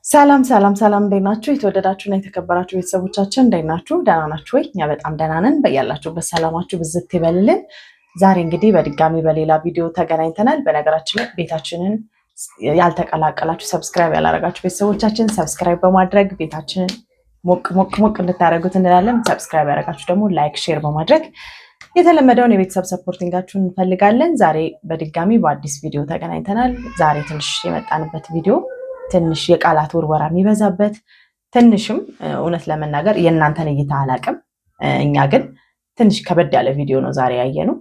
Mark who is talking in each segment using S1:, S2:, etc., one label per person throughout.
S1: ሰላም ሰላም ሰላም፣ እንዴት ናችሁ? የተወደዳችሁና የተከበራችሁ ቤተሰቦቻችን እንዴት ናችሁ? ደህና ናችሁ ወይ? እኛ በጣም ደህና ነን። በያላችሁበት ሰላማችሁ ብዝት ይበልልን። ዛሬ እንግዲህ በድጋሚ በሌላ ቪዲዮ ተገናኝተናል። በነገራችን ላይ ቤታችንን ያልተቀላቀላችሁ ሰብስክራይብ ያላረጋችሁ ቤተሰቦቻችን ሰብስክራይብ በማድረግ ቤታችንን ሞቅ ሞቅ ሞቅ እንድታደርጉት እንላለን። ሰብስክራይብ ያደረጋችሁ ደግሞ ላይክ፣ ሼር በማድረግ የተለመደውን የቤተሰብ ሰፖርቲንጋችሁን እንፈልጋለን። ዛሬ በድጋሚ በአዲስ ቪዲዮ ተገናኝተናል። ዛሬ ትንሽ የመጣንበት ቪዲዮ ትንሽ የቃላት ውርወራ የሚበዛበት ትንሽም እውነት ለመናገር የእናንተን እይታ አላቅም። እኛ ግን ትንሽ ከበድ ያለ ቪዲዮ ነው ዛሬ ያየነው።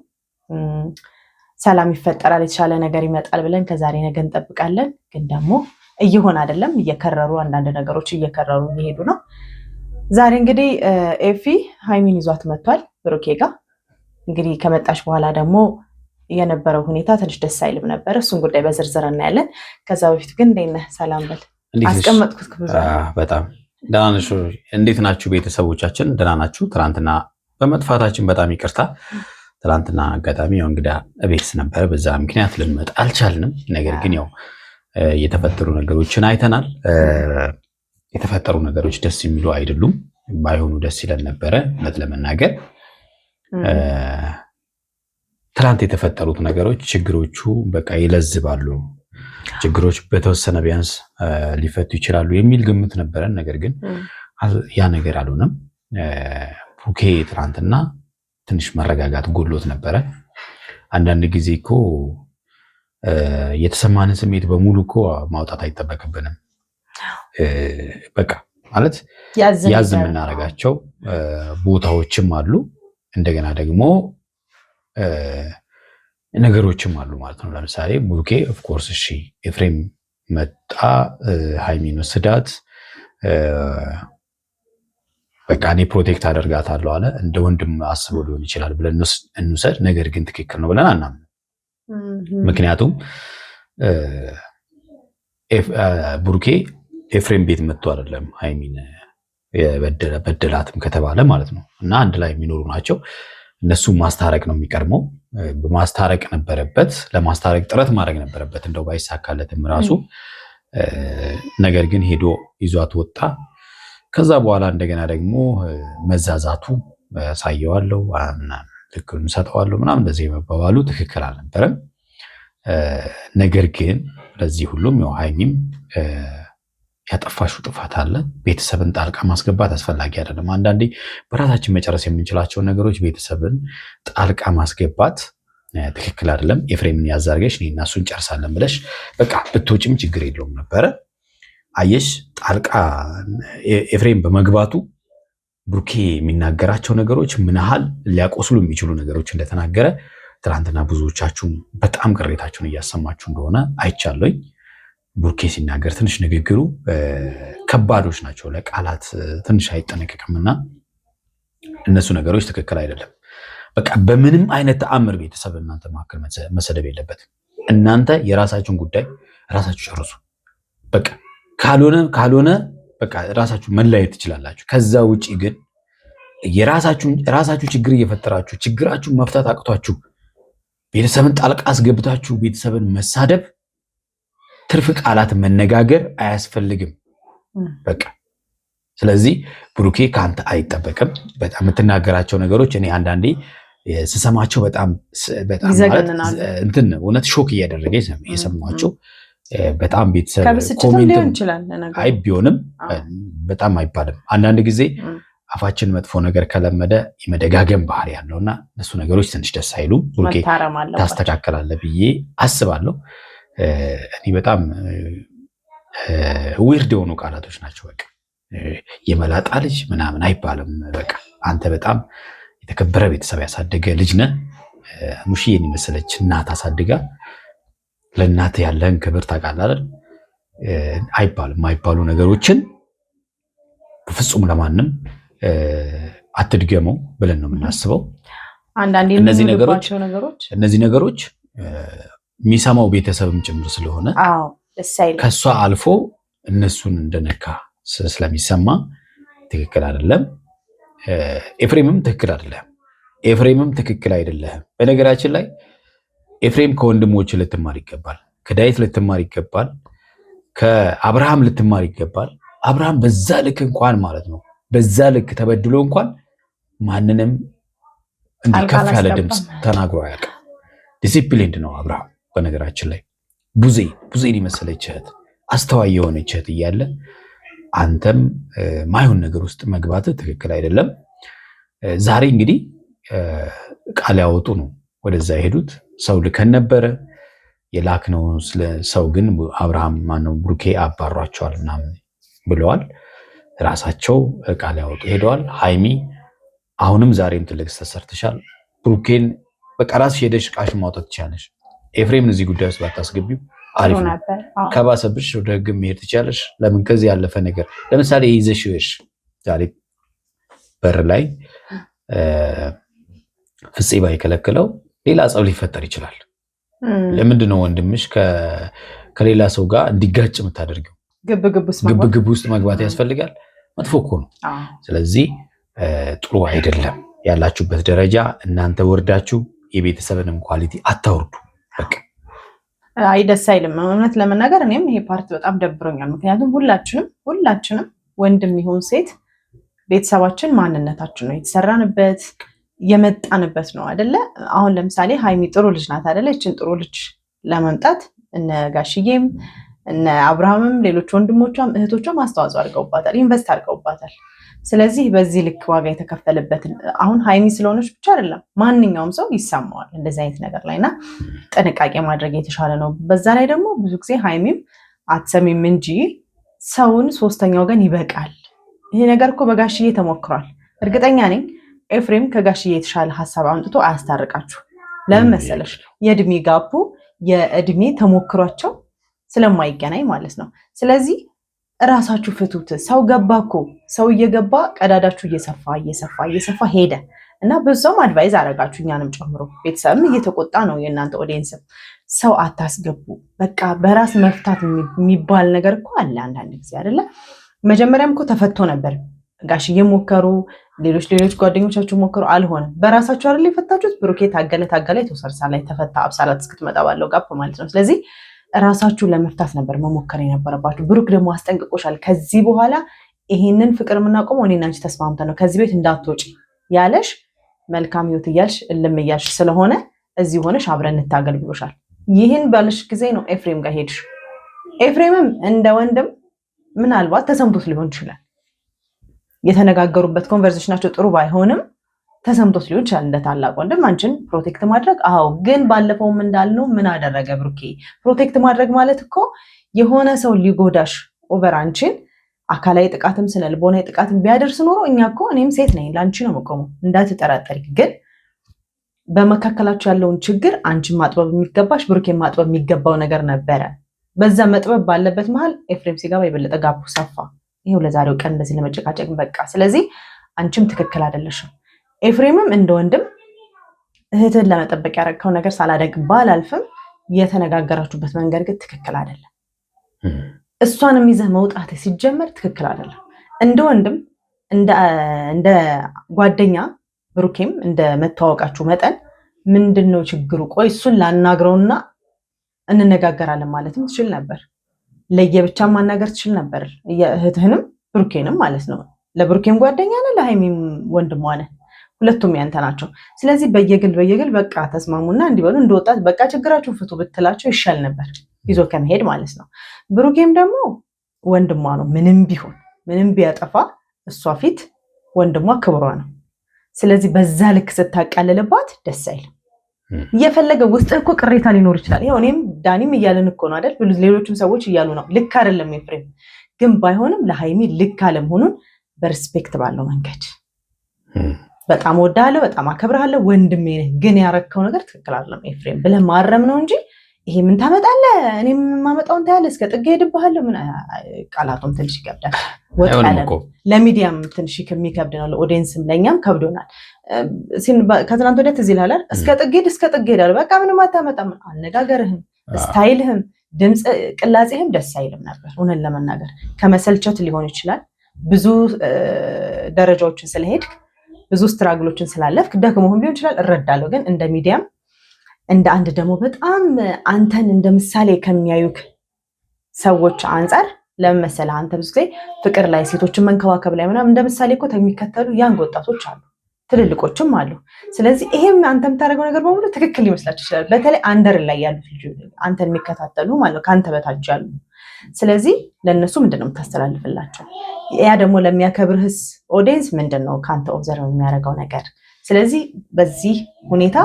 S1: ሰላም ይፈጠራል፣ የተሻለ ነገር ይመጣል ብለን ከዛሬ ነገ እንጠብቃለን። ግን ደግሞ እየሆነ አይደለም። እየከረሩ አንዳንድ ነገሮች እየከረሩ እየሄዱ ነው። ዛሬ እንግዲህ ኤፊ ሃይሚን ይዟት መጥቷል ብሩኬ ጋር። እንግዲህ ከመጣች በኋላ ደግሞ የነበረው ሁኔታ ትንሽ ደስ አይልም ነበር። እሱን ጉዳይ በዝርዝር እናያለን። ከዛ በፊት ግን እንዴት ነህ? ሰላም በል። አስቀመጥኩት ብዙ
S2: በጣም ደህና ነሽ? እንዴት ናችሁ ቤተሰቦቻችን? ደህና ናችሁ? ትናንትና በመጥፋታችን በጣም ይቅርታ። ትናንትና አጋጣሚ ያው እንግዳ እቤት ነበር፣ በዛ ምክንያት ልንመጣ አልቻልንም። ነገር ግን ያው የተፈጠሩ ነገሮችን አይተናል። የተፈጠሩ ነገሮች ደስ የሚሉ አይደሉም። ባይሆኑ ደስ ይለን ነበረ እውነት ለመናገር። ትናንት የተፈጠሩት ነገሮች ችግሮቹ በቃ ይለዝባሉ፣ ችግሮች በተወሰነ ቢያንስ ሊፈቱ ይችላሉ የሚል ግምት ነበረን። ነገር ግን ያ ነገር አልሆነም። ብሩኬ ትናንትና ትንሽ መረጋጋት ጎሎት ነበረ። አንዳንድ ጊዜ እኮ የተሰማንን ስሜት በሙሉ እኮ ማውጣት አይጠበቅብንም። በቃ ማለት ያዝ የምናደርጋቸው ቦታዎችም አሉ፣ እንደገና ደግሞ ነገሮችም አሉ ማለት ነው። ለምሳሌ ብሩኬ ኦፍኮርስ እሺ ኤፍሬም መጣ፣ ሃይሚን ወስዳት፣ በቃ እኔ ፕሮቴክት አደርጋታለሁ አለ። እንደ ወንድም አስበው ሊሆን ይችላል ብለን እንውሰድ። ነገር ግን ትክክል ነው ብለን አናምንም። ምክንያቱም ብሩኬ ኤፍሬም ቤት መጥቶ አይደለም ሃይሚን በደላትም ከተባለ ማለት ነው። እና አንድ ላይ የሚኖሩ ናቸው። እነሱ ማስታረቅ ነው የሚቀድመው። በማስታረቅ ነበረበት፣ ለማስታረቅ ጥረት ማድረግ ነበረበት፣ እንደው ባይሳካለትም ራሱ። ነገር ግን ሄዶ ይዟት ወጣ። ከዛ በኋላ እንደገና ደግሞ መዛዛቱ ሳየዋለው ልክ እንሰጠዋለሁ ምናምን እንደዚህ የመባባሉ ትክክል አልነበረም። ነገር ግን ለዚህ ሁሉም ያው ሃይሚም ያጠፋሽው ጥፋት አለ። ቤተሰብን ጣልቃ ማስገባት አስፈላጊ አይደለም። አንዳንዴ በራሳችን መጨረስ የምንችላቸው ነገሮች ቤተሰብን ጣልቃ ማስገባት ትክክል አይደለም። ኤፍሬምን ያዛርገሽ እኔ እና እሱ እንጨርሳለን ብለሽ በቃ ብትወጪም ችግር የለውም ነበረ። አየሽ ጣልቃ ኤፍሬም በመግባቱ ብሩኬ የሚናገራቸው ነገሮች ምን ያህል ሊያቆስሉ የሚችሉ ነገሮች እንደተናገረ ትናንትና ብዙዎቻችሁም በጣም ቅሬታችሁን እያሰማችሁ እንደሆነ አይቻለኝ። ብሩኬ ሲናገር ትንሽ ንግግሩ ከባዶች ናቸው፣ ለቃላት ትንሽ አይጠነቀቅምና እነሱ ነገሮች ትክክል አይደለም። በቃ በምንም አይነት ተአምር ቤተሰብ እናንተ መካከል መሰደብ የለበትም። እናንተ የራሳችሁን ጉዳይ ራሳችሁ ጨርሱ። በቃ ካልሆነ በቃ ራሳችሁ መለያየት ትችላላችሁ። ከዛ ውጪ ግን የራሳችሁ ችግር እየፈጠራችሁ ችግራችሁን መፍታት አቅቷችሁ ቤተሰብን ጣልቃ አስገብታችሁ ቤተሰብን መሳደብ፣ ትርፍ ቃላት መነጋገር አያስፈልግም። በቃ ስለዚህ ብሩኬ ከአንተ አይጠበቅም። በጣም የምትናገራቸው ነገሮች እኔ አንዳንዴ ስሰማቸው በጣም ማለት እንትን እውነት ሾክ እያደረገ የሰማቸው በጣም ቤተሰብ ኮሜንት አይ ቢሆንም በጣም አይባልም። አንዳንድ ጊዜ አፋችን መጥፎ ነገር ከለመደ የመደጋገም ባህሪ ያለውና እነሱ ነገሮች ትንሽ ደስ አይሉም። ብሩኬ ታስተካከላለህ ብዬ አስባለሁ። እኔ በጣም ዊርድ የሆኑ ቃላቶች ናቸው። በቃ የመላጣ ልጅ ምናምን አይባልም። በቃ አንተ በጣም የተከበረ ቤተሰብ ያሳደገ ልጅ ነህ። ሙሽዬን የመሰለች እናት አሳድጋ ለእናት ያለን ክብር ታውቃለህ አይደል? አይባልም። የማይባሉ ነገሮችን በፍጹም ለማንም አትድገመው ብለን ነው የምናስበው።
S1: አንዳንዴ
S2: እነዚህ ነገሮች የሚሰማው ቤተሰብም ጭምር ስለሆነ ከሷ አልፎ እነሱን እንደነካ ስለሚሰማ ትክክል አይደለም። ኤፍሬምም ትክክል አይደለም። በነገራችን ላይ ኤፍሬም ከወንድሞች ልትማር ይገባል፣ ከዳዊት ልትማር ይገባል፣ ከአብርሃም ልትማር ይገባል። አብርሃም በዛ ልክ እንኳን ማለት ነው በዛ ልክ ተበድሎ እንኳን ማንንም እንዲህ ከፍ ያለ ድምፅ ተናግሮ አያውቅም። ዲሲፕሊንድ ነው አብርሃም። በነገራችን ላይ ቡዜን የመሰለች እህት፣ አስተዋይ የሆነች እህት እያለ አንተም ማይሆን ነገር ውስጥ መግባት ትክክል አይደለም። ዛሬ እንግዲህ ቃል ያወጡ ነው ወደዛ የሄዱት። ሰው ልከን ነበረ የላክነው ሰው ግን አብርሃም ማነው ብሩኬ አባሯቸዋል ምናምን ብለዋል። ራሳቸው ቃል ያወጡ ሄደዋል። ሃይሚ አሁንም ዛሬም ትልቅ ተሰርተሻል። ብሩኬን በቃ ራስሽ ሄደሽ ቃሽን ማውጣት ትችላለሽ። ኤፍሬምን እዚህ ጉዳይ ውስጥ ባታስገቢው አሪፍ ነው። ከባሰብሽ ወደ ህግ መሄድ ትችላለሽ። ለምን ከዚህ ያለፈ ነገር ለምሳሌ ይዘሽሽ ዛሬ በር ላይ ፍፄ ባይከለክለው ሌላ ጸብ ሊፈጠር ይችላል። ለምንድን ነው ወንድምሽ ከሌላ ሰው ጋር እንዲጋጭ የምታደርገው? ግብግብ ውስጥ መግባት ያስፈልጋል? መጥፎ እኮ ነው። ስለዚህ ጥሩ አይደለም ያላችሁበት ደረጃ። እናንተ ወርዳችሁ የቤተሰብንም ኳሊቲ አታወርዱ። በቃ
S1: አይ ደስ አይልም። እውነት ለመናገር እኔም ይሄ ፓርት በጣም ደብሮኛል። ምክንያቱም ሁላችንም ወንድም ይሁን ሴት ቤተሰባችን ማንነታችን ነው፣ የተሰራንበት የመጣንበት ነው አይደለ? አሁን ለምሳሌ ሃይሚ ጥሩ ልጅ ናት አይደለ? እችን ጥሩ ልጅ ለመምጣት እነ ጋሽዬም እነ አብርሃምም ሌሎች ወንድሞቿም እህቶቿም አስተዋጽኦ አድርገውባታል፣ ኢንቨስት አድርገውባታል። ስለዚህ በዚህ ልክ ዋጋ የተከፈለበትን አሁን ሃይሚ ስለሆነች ብቻ አይደለም ማንኛውም ሰው ይሰማዋል እንደዚህ አይነት ነገር ላይ እና ጥንቃቄ ማድረግ የተሻለ ነው። በዛ ላይ ደግሞ ብዙ ጊዜ ሃይሚም አትሰሚም እንጂ ሰውን ሶስተኛ ወገን ይበቃል። ይሄ ነገር እኮ በጋሽዬ ተሞክሯል። እርግጠኛ ነኝ ኤፍሬም ከጋሽዬ የተሻለ ሀሳብ አምጥቶ አያስታርቃችሁ። ለምን መሰለሽ? የእድሜ ጋፑ የእድሜ ተሞክሯቸው ስለማይገናኝ ማለት ነው። ስለዚህ እራሳችሁ ፍቱት። ሰው ገባ እኮ ሰው እየገባ ቀዳዳችሁ እየሰፋ ሄደ እና በዛውም አድቫይዝ አረጋችሁ እኛንም ጨምሮ ቤተሰብም እየተቆጣ ነው። የእናንተ ኦዲየንስም ሰው አታስገቡ። በቃ በራስ መፍታት የሚባል ነገር እኮ አለ አንዳንድ ጊዜ አይደለ? መጀመሪያም እኮ ተፈቶ ነበር። ጋሽዬ ሞከሩ፣ ሌሎች ጓደኞቻችሁ ሞከሩ፣ አልሆነም። በራሳችሁ አይደል የፈታችሁት? ብሩኬ ታገለ የተወሰርሳ ላይ ተፈታ፣ አብሳላት እስክትመጣ ባለው ጋፕ ማለት ነው። ስለዚህ ራሳችሁን ለመፍታት ነበር መሞከር የነበረባችሁ። ብሩክ ደግሞ አስጠንቅቆሻል። ከዚህ በኋላ ይሄንን ፍቅር የምናቆመው እኔና አንቺ ተስማምተን ነው፣ ከዚህ ቤት እንዳትወጪ ያለሽ መልካም ህይወት እያልሽ እልም እያልሽ ስለሆነ እዚህ ሆነሽ አብረን እንታገል ብሎሻል። ይህን ባለሽ ጊዜ ነው ኤፍሬም ጋር ሄድሽ። ኤፍሬምም እንደ ወንድም ምናልባት ተሰምቶት ሊሆን ይችላል። የተነጋገሩበት ኮንቨርሴሽናቸው ጥሩ ባይሆንም ተሰምቶት ሊሆን ይችላል። እንደ ታላቅ ወንድም አንቺን ፕሮቴክት ማድረግ። አዎ፣ ግን ባለፈውም እንዳልነው ምን አደረገ ብሩኬ? ፕሮቴክት ማድረግ ማለት እኮ የሆነ ሰው ሊጎዳሽ ኦቨር አንቺን አካላዊ ጥቃትም ስነ ልቦናዊ ጥቃትም ቢያደርስ ኖሮ እኛ እኮ እኔም ሴት ነኝ ለአንቺ ነው የምቆመው እንዳትጠራጠሪ። ግን በመካከላቸው ያለውን ችግር አንቺን ማጥበብ የሚገባሽ ብሩኬን ማጥበብ የሚገባው ነገር ነበረ። በዛ መጥበብ ባለበት መሀል ኤፍሬም ሲገባ የበለጠ ጋቡ ሰፋ። ይሄው ለዛሬው ቀን እንደዚህ ለመጨቃጨቅ በቃ። ስለዚህ አንቺም ትክክል አይደለሽም። ኤፍሬምም እንደ ወንድም እህትን ለመጠበቅ ያደረግከው ነገር ሳላደግ ባላልፍም የተነጋገራችሁበት መንገድ ግን ትክክል አይደለም። እሷንም ይዘህ መውጣት ሲጀመር ትክክል አይደለም። እንደ ወንድም እንደ ጓደኛ ብሩኬም እንደ መተዋወቃችሁ መጠን ምንድነው ችግሩ? ቆይ እሱን ላናግረውና እንነጋገራለን ማለትም ትችል ነበር። ለየብቻ ማናገር ትችል ነበር። እህትህንም ብሩኬንም ማለት ነው። ለብሩኬም ጓደኛ ነህ፣ ለሃይሚም ወንድሟ ነህ። ሁለቱም ያንተ ናቸው። ስለዚህ በየግል በቃ ተስማሙና እንዲበሉ እንደወጣት በቃ ችግራችሁን ፍቱ ብትላቸው ይሻል ነበር ይዞ ከመሄድ ማለት ነው። ብሩኬም ደግሞ ወንድሟ ነው። ምንም ቢያጠፋ እሷ ፊት ወንድሟ ክብሯ ነው። ስለዚህ በዛ ልክ ስታቃልልባት ደስ አይልም። እየፈለገ ውስጥ እኮ ቅሬታ ሊኖር ይችላል። ይኸው እኔም ዳኒም እያለን እኮ ነው አይደል? ሌሎችም ሰዎች እያሉ ነው። ልክ አይደለም ኤፍሬም። ግን ባይሆንም ለሃይሚ ልክ አለመሆኑን በሪስፔክት ባለው መንገድ በጣም ወዳለሁ፣ በጣም አከብርሃለሁ፣ ወንድሜ ነህ፣ ግን ያረከው ነገር ትክክል አይደለም ኤፍሬም ብለህ ማረም ነው እንጂ ይሄ ምን ታመጣለህ? እኔም የማመጣውን ታያለህ፣ እስከ ጥግ ሄድብሃለሁ። ምን ቃላቱም ትንሽ ይከብዳል። ለሚዲያም ትንሽ የሚከብድ ነው፣ ለኦዲየንስም ለእኛም ከብዶናል። ከትናንት ወዲያ ትዝ ይልሃል እስከ ጥግ ሄዳለሁ። በቃ ምንም አታመጣም። አነጋገርህም፣ ስታይልህም፣ ድምፅ ቅላጼህም ደስ አይልም ነበር። እውነት ለመናገር ከመሰልቸት ሊሆን ይችላል። ብዙ ደረጃዎችን ስለሄድክ ብዙ ስትራግሎችን ስላለፍክ ደክሞህም ሊሆን ይችላል፣ እረዳለሁ። ግን እንደ ሚዲያም እንደ አንድ ደግሞ በጣም አንተን እንደ ምሳሌ ከሚያዩክ ሰዎች አንጻር ለምን መሰለህ አንተ ብዙ ጊዜ ፍቅር ላይ ሴቶችን መንከባከብ ላይ ምናምን እንደ ምሳሌ እኮ የሚከተሉ ያንግ ወጣቶች አሉ፣ ትልልቆችም አሉ። ስለዚህ ይሄም አንተ የምታደርገው ነገር በሙሉ ትክክል ሊመስላቸው ይችላል። በተለይ አንደር ላይ ያሉት ልጆች አንተን የሚከታተሉ ማለት ከአንተ በታች ያሉ። ስለዚህ ለእነሱ ምንድን ነው የምታስተላልፍላቸው? ያ ደግሞ ለሚያከብርህስ ኦዲየንስ ምንድን ነው ከአንተ ኦብዘርቭ የሚያደርገው ነገር? ስለዚህ በዚህ ሁኔታ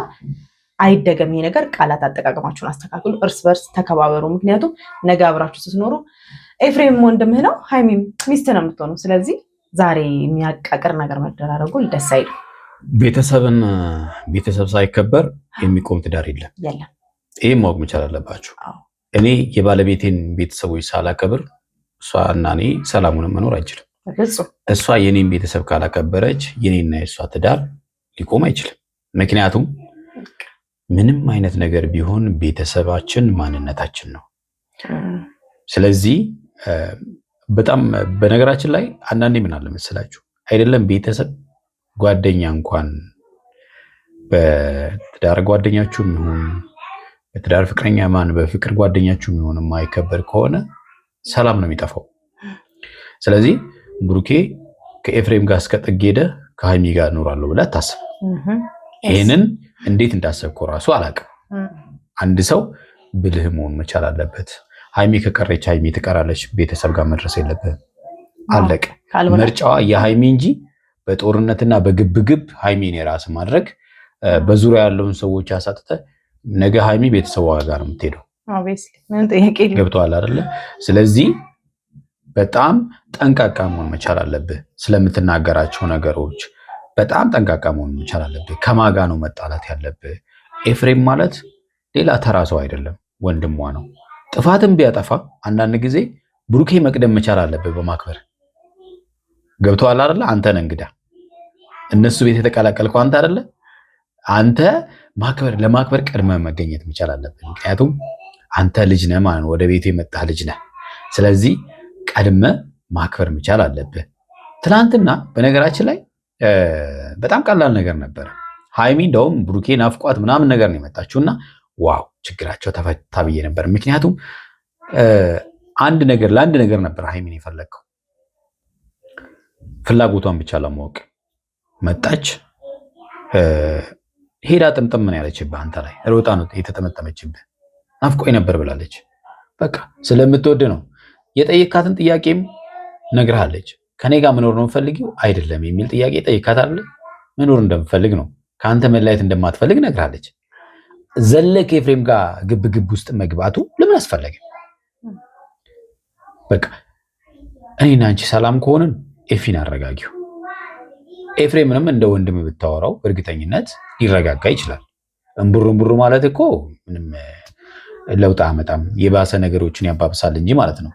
S1: አይደገም ይሄ ነገር። ቃላት አጠቃቀማችሁን አስተካክሉ፣ እርስ በርስ ተከባበሩ። ምክንያቱም ነገ አብራችሁ ስትኖሩ ኤፍሬም ወንድምህ ነው፣ ሀይሚም ሚስት ነው የምትሆኑ። ስለዚህ ዛሬ የሚያቃቅር ነገር መደራረጉ ደስ አይልም።
S2: ቤተሰብ ሳይከበር የሚቆም ትዳር የለም። ይህም ማወቅ መቻል አለባችሁ። እኔ የባለቤቴን ቤተሰቦች ሳላከብር እሷና እኔ ሰላሙን መኖር አይችልም። እሷ የኔን ቤተሰብ ካላከበረች የኔና የእሷ ትዳር ሊቆም አይችልም። ምክንያቱም ምንም አይነት ነገር ቢሆን ቤተሰባችን ማንነታችን ነው። ስለዚህ በጣም በነገራችን ላይ አንዳንዴ ምን አለ መሰላችሁ አይደለም ቤተሰብ ጓደኛ እንኳን በትዳር ጓደኛችሁ ይሁን በትዳር ፍቅረኛ በፍቅር ጓደኛችሁ ይሁን የማይከበር ከሆነ ሰላም ነው የሚጠፋው። ስለዚህ ብሩኬ ከኤፍሬም ጋር እስከ ጥግ ሄደ ከሀይሚ ጋር እኖራለሁ ብለህ አታስብ። ይህንን እንዴት እንዳሰብከው ራሱ አላውቅም። አንድ ሰው ብልህ መሆን መቻል አለበት። ሀይሚ ከቀረች ሀይሚ ትቀራለች፣ ቤተሰብ ጋር መድረስ የለብህም። አለቀ። ምርጫዋ የሀይሚ እንጂ በጦርነትና በግብግብ ሀይሚን የራስ ማድረግ በዙሪያ ያለውን ሰዎች አሳጥተ ነገ ሀይሚ ቤተሰቧ ጋር ነው የምትሄደው። ገብቶሃል አይደለ? ስለዚህ በጣም ጠንቃቃ መሆን መቻል አለብህ። ስለምትናገራቸው ነገሮች በጣም ጠንቃቃ መሆን መቻል አለብህ። ከማጋ ነው መጣላት ያለብህ። ኤፍሬም ማለት ሌላ ተራ ሰው አይደለም፣ ወንድሟ ነው። ጥፋትን ቢያጠፋ አንዳንድ ጊዜ ብሩኬ መቅደም መቻል አለብህ በማክበር ገብቶሃል አይደለ? አንተ ነህ እንግዳ፣ እነሱ ቤት የተቀላቀልከው አንተ አይደለ? አንተ ለማክበር ቀድመ መገኘት መቻል አለብህ። ምክንያቱም አንተ ልጅ ነህ ማለት ነው፣ ወደ ቤቱ የመጣህ ልጅ ነህ። ስለዚህ ቀድመ ማክበር መቻል አለብህ። ትናንትና በነገራችን ላይ በጣም ቀላል ነገር ነበረ። ሀይሚ እንደውም ብሩኬ ናፍቋት ምናምን ነገር ነው የመጣችውና ዋው ችግራቸው ተፈታ ብዬ ነበር። ምክንያቱም ለአንድ ነገር ነበር ሀይሚን የፈለግከው ፍላጎቷን ብቻ ለማወቅ መጣች። ሄዳ ጥምጥም ምን ያለችብህ አንተ ላይ ሮጣ ነው የተጠመጠመችብህ። ናፍቆኝ ነበር ብላለች። በቃ ስለምትወድ ነው። የጠየካትን ጥያቄም ነግርሃለች። ከኔ ጋር መኖር ነው የምፈልጊው አይደለም የሚል ጥያቄ ጠይካት አይደል? መኖር እንደምፈልግ ነው፣ ከአንተ መለያየት እንደማትፈልግ ነግርሃለች። ዘለቅ ኤፍሬም ጋር ግብ ውስጥ መግባቱ ለምን አስፈለገ? በቃ እኔና አንቺ ሰላም ከሆንን ኤፊን አረጋጊው። ኤፍሬምንም እንደ ወንድም ብታወራው እርግጠኝነት ሊረጋጋ ይችላል። እምቡር ማለት እኮ ምንም ለውጥ አመጣም፣ የባሰ ነገሮችን ያባብሳል እንጂ ማለት ነው።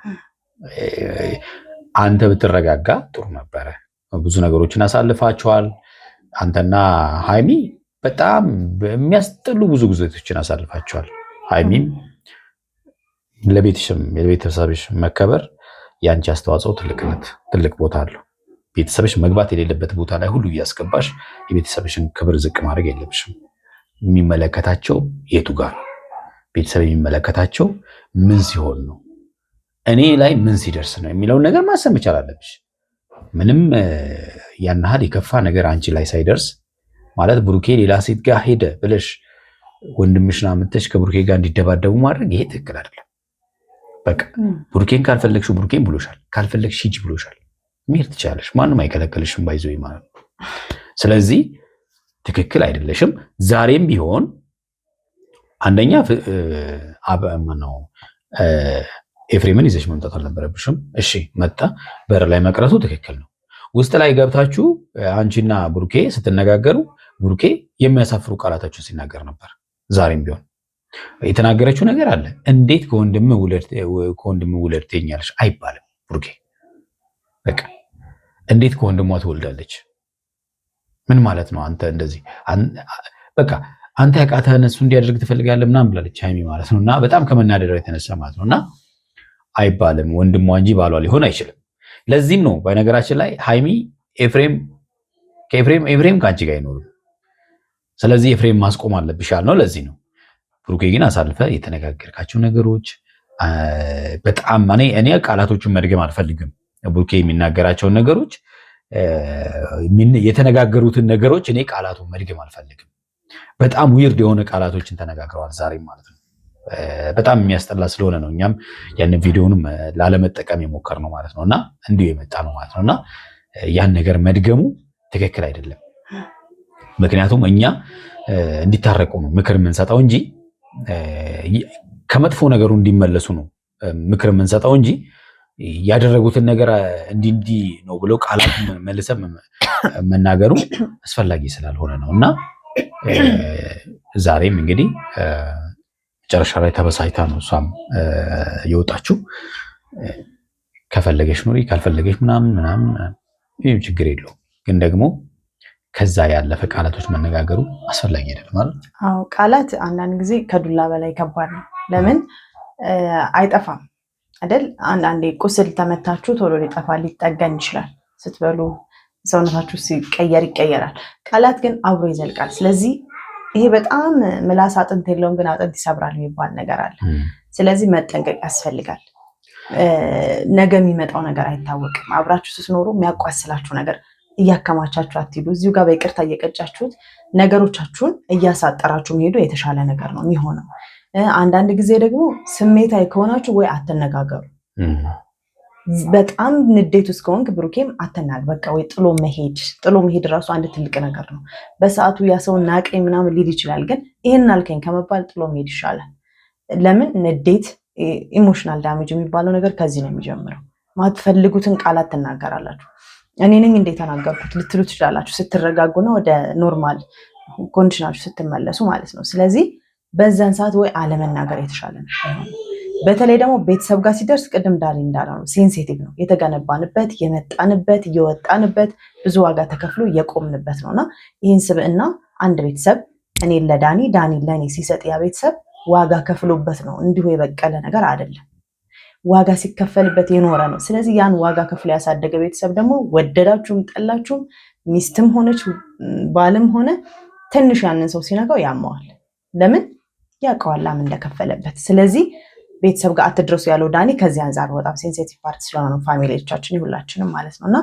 S2: አንተ ብትረጋጋ ጥሩ ነበረ። ብዙ ነገሮችን አሳልፋችኋል። አንተና ሃይሚ በጣም የሚያስጠሉ ብዙ ጊዜዎችን አሳልፋችኋል። ሃይሚም ለቤተሰብሽ መከበር የአንቺ አስተዋጽኦ ትልቅ ቦታ አለው። ቤተሰብሽ መግባት የሌለበት ቦታ ላይ ሁሉ እያስገባሽ የቤተሰብሽን ክብር ዝቅ ማድረግ የለብሽም። የሚመለከታቸው የቱ ጋር ቤተሰብ የሚመለከታቸው ምን ሲሆን ነው፣ እኔ ላይ ምን ሲደርስ ነው የሚለውን ነገር ማሰብ መቻል አለብሽ። ምንም ያን ያህል የከፋ ነገር አንቺ ላይ ሳይደርስ ማለት ብሩኬ ሌላ ሴት ጋር ሄደ ብለሽ ወንድምሽን አምጥተሽ ከብሩኬ ጋር እንዲደባደቡ ማድረግ ይሄ ትክክል አይደለም። በቃ ብሩኬን ካልፈለግሽው ብሩኬን ብሎሻል፣ ካልፈለግሽ ሂጂ ብሎሻል። መሄድ ትችላለሽ፣ ማንም አይከለከልሽም። ባይዘው ማለት ነው። ስለዚህ ትክክል አይደለሽም። ዛሬም ቢሆን አንደኛ ኤፍሬምን ይዘሽ መምጣት አልነበረብሽም። እሺ መጣ፣ በር ላይ መቅረቱ ትክክል ነው። ውስጥ ላይ ገብታችሁ አንቺና ብሩኬ ስትነጋገሩ ብሩኬ የሚያሳፍሩ ቃላታችሁን ሲናገር ነበር። ዛሬም ቢሆን የተናገረችው ነገር አለ። እንዴት ከወንድም ውለድ ትኛለሽ አይባልም። ብሩኬ በቃ እንዴት ከወንድሟ ትወልዳለች? ምን ማለት ነው? አንተ እንደዚህ በቃ አንተ ያቃተህን እሱ እንዲያደርግ ትፈልጋለህ ምናምን ብላለች ሀይሚ ማለት ነው። እና በጣም ከመናደዳው የተነሳ ማለት ነው። እና አይባልም፣ ወንድሟ እንጂ ባሏ ሊሆን አይችልም። ለዚህም ነው በነገራችን ላይ ሀይሚ ኤፍሬም ከአንቺ ጋር አይኖርም። ስለዚህ ኤፍሬም ማስቆም አለብሽ ያልነው ለዚህ ነው። ብሩኬ ግን አሳልፈ የተነጋገርካቸው ነገሮች በጣም እኔ ቃላቶቹን መድገም አልፈልግም። ቡርኬ የሚናገራቸውን ነገሮች የተነጋገሩትን ነገሮች እኔ ቃላቱን መድገም አልፈልግም። በጣም ዊርድ የሆነ ቃላቶችን ተነጋግረዋል ዛሬም ማለት ነው። በጣም የሚያስጠላ ስለሆነ ነው እኛም ያንን ቪዲዮንም ላለመጠቀም የሞከር ነው ማለት ነው እና እንዲሁ የመጣ ነው ማለት ነው እና ያን ነገር መድገሙ ትክክል አይደለም። ምክንያቱም እኛ እንዲታረቁ ነው ምክር የምንሰጠው እንጂ ከመጥፎ ነገሩ እንዲመለሱ ነው ምክር የምንሰጠው እንጂ ያደረጉትን ነገር እንዲህ ነው ብሎ ቃላቱን መልሰ መናገሩ አስፈላጊ ስላልሆነ ነው እና ዛሬም እንግዲህ መጨረሻ ላይ ተበሳጭታ ነው እሷም የወጣችው። ከፈለገሽ ኑሪ ካልፈለገሽ ምናምን ይህም ችግር የለው፣ ግን ደግሞ ከዛ ያለፈ ቃላቶች መነጋገሩ አስፈላጊ አይደለም ማለት ነው።
S1: አዎ ቃላት አንዳንድ ጊዜ ከዱላ በላይ ከባድ ነው። ለምን አይጠፋም አይደል? አንዳንዴ ቁስል ተመታችሁ ቶሎ ሊጠፋ ሊጠገን ይችላል። ስትበሉ ሰውነታችሁ ሲቀየር ይቀየራል። ቃላት ግን አብሮ ይዘልቃል። ስለዚህ ይሄ በጣም ምላስ አጥንት የለውም ግን አጥንት ይሰብራል የሚባል ነገር አለ። ስለዚህ መጠንቀቅ ያስፈልጋል። ነገ የሚመጣው ነገር አይታወቅም። አብራችሁ ስትኖሩ የሚያቋስላችሁ ነገር እያከማቻችሁ አትሂዱ። እዚሁ ጋር በይቅርታ እየቀጫችሁት ነገሮቻችሁን እያሳጠራችሁ መሄዱ የተሻለ ነገር ነው የሚሆነው። አንዳንድ ጊዜ ደግሞ ስሜታዊ ከሆናችሁ ወይ አትነጋገሩ። በጣም ንዴት ውስጥ ከሆንክ ብሩኬም በቃ ወይ ጥሎ መሄድ ራሱ አንድ ትልቅ ነገር ነው። በሰዓቱ ያ ሰው ናቀኝ ምናምን ሊል ይችላል፣ ግን ይህን አልከኝ ከመባል ጥሎ መሄድ ይሻላል። ለምን ንዴት ኢሞሽናል ዳሜጅ የሚባለው ነገር ከዚህ ነው የሚጀምረው። ማትፈልጉትን ቃላት ትናገራላችሁ። እኔ ነኝ እንደተናገርኩት ልትሉ ትችላላችሁ ስትረጋጉና ወደ ኖርማል ኮንዲሽናችሁ ስትመለሱ ማለት ነው። ስለዚህ በዛን ሰዓት ወይ አለመናገር የተሻለ ነው። በተለይ ደግሞ ቤተሰብ ጋር ሲደርስ ቅድም ዳኒ እንዳለው ነው፣ ሴንሲቲቭ ነው። የተገነባንበት የመጣንበት የወጣንበት ብዙ ዋጋ ተከፍሎ የቆምንበት ነውና ይህን ስብዕና አንድ ቤተሰብ እኔ ለዳኒ ዳኒ ለእኔ ሲሰጥ ያ ቤተሰብ ዋጋ ከፍሎበት ነው፣ እንዲሁ የበቀለ ነገር አይደለም። ዋጋ ሲከፈልበት የኖረ ነው። ስለዚህ ያን ዋጋ ከፍሎ ያሳደገ ቤተሰብ ደግሞ ወደዳችሁም ጠላችሁም ሚስትም ሆነች ባልም ሆነ ትንሽ ያንን ሰው ሲነካው ያመዋል። ለምን ያውቀዋል ምን እንደከፈለበት። ስለዚህ ቤተሰብ ጋር አትድረሱ ያለው ዳኒ ከዚህ አንጻር በጣም ሴንሲቲቭ ፓርት ስለሆነ ነው፣ ፋሚሊዎቻችን ሁላችንም ማለት ነው። እና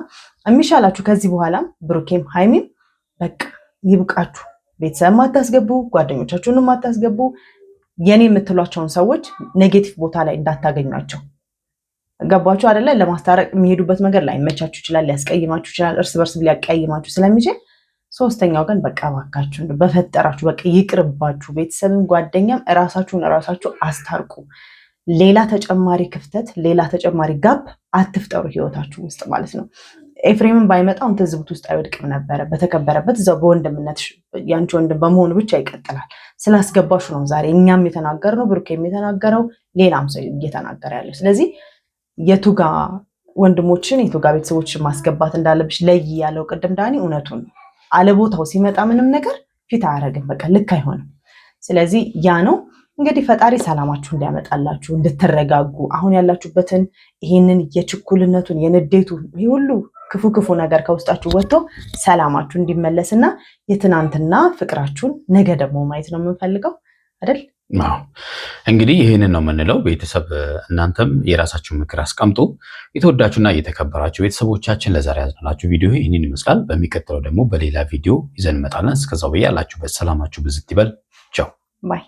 S1: የሚሻላችሁ ከዚህ በኋላም ብሩኬም ሃይሚም በቃ ይብቃችሁ። ቤተሰብ ማታስገቡ፣ ጓደኞቻችሁን ማታስገቡ፣ የኔ የምትሏቸውን ሰዎች ኔጌቲቭ ቦታ ላይ እንዳታገኟቸው። ገባችሁ አይደለ? ለማስታረቅ የሚሄዱበት መንገድ ላይ መቻችሁ ይችላል፣ ሊያስቀይማችሁ ይችላል፣ እርስ በርስ ሊያቀይማችሁ ስለሚችል ሶስተኛው ግን በቃ ባካችሁ በፈጠራችሁ በቃ ይቅርባችሁ። ቤተሰብም ጓደኛም እራሳችሁን አስታርቁ። ሌላ ተጨማሪ ክፍተት ሌላ ተጨማሪ ጋፕ አትፍጠሩ ህይወታችሁ ውስጥ ማለት ነው። ኤፍሬምን ባይመጣው ትዝብት ውስጥ አይወድቅም ነበረ። በተከበረበት እዛው በወንድምነት ያንቺ ወንድም በመሆኑ ብቻ ይቀጥላል። ስላስገባሹ ነው ዛሬ እኛም የተናገርነው ብሩኬም የተናገረው ሌላም ሰው እየተናገረ ያለው። ስለዚህ የቱጋ ወንድሞችን የቱጋ ቤተሰቦችን ማስገባት እንዳለብሽ ለይ ያለው ቅድም ዳኒ እውነቱን አለቦታው ሲመጣ ምንም ነገር ፊት አያረግም። በቃ ልክ አይሆንም። ስለዚህ ያ ነው እንግዲህ ፈጣሪ ሰላማችሁ እንዲያመጣላችሁ እንድትረጋጉ፣ አሁን ያላችሁበትን ይሄንን የችኩልነቱን የንዴቱን ሁሉ ክፉ ነገር ከውስጣችሁ ወጥቶ ሰላማችሁ እንዲመለስና የትናንትና ፍቅራችሁን ነገ ደግሞ ማየት ነው የምንፈልገው አይደል?
S2: እንግዲህ ይህንን ነው የምንለው። ቤተሰብ እናንተም የራሳችሁን ምክር አስቀምጡ። የተወዳችሁና የተከበራችሁ ቤተሰቦቻችን ለዛሬ ያዝናላችሁ ቪዲዮ ይህንን ይመስላል። በሚቀጥለው ደግሞ በሌላ ቪዲዮ ይዘን እንመጣለን። እስከዛው በያላችሁበት ሰላማችሁ ብዝት ይበል። ቻው ባይ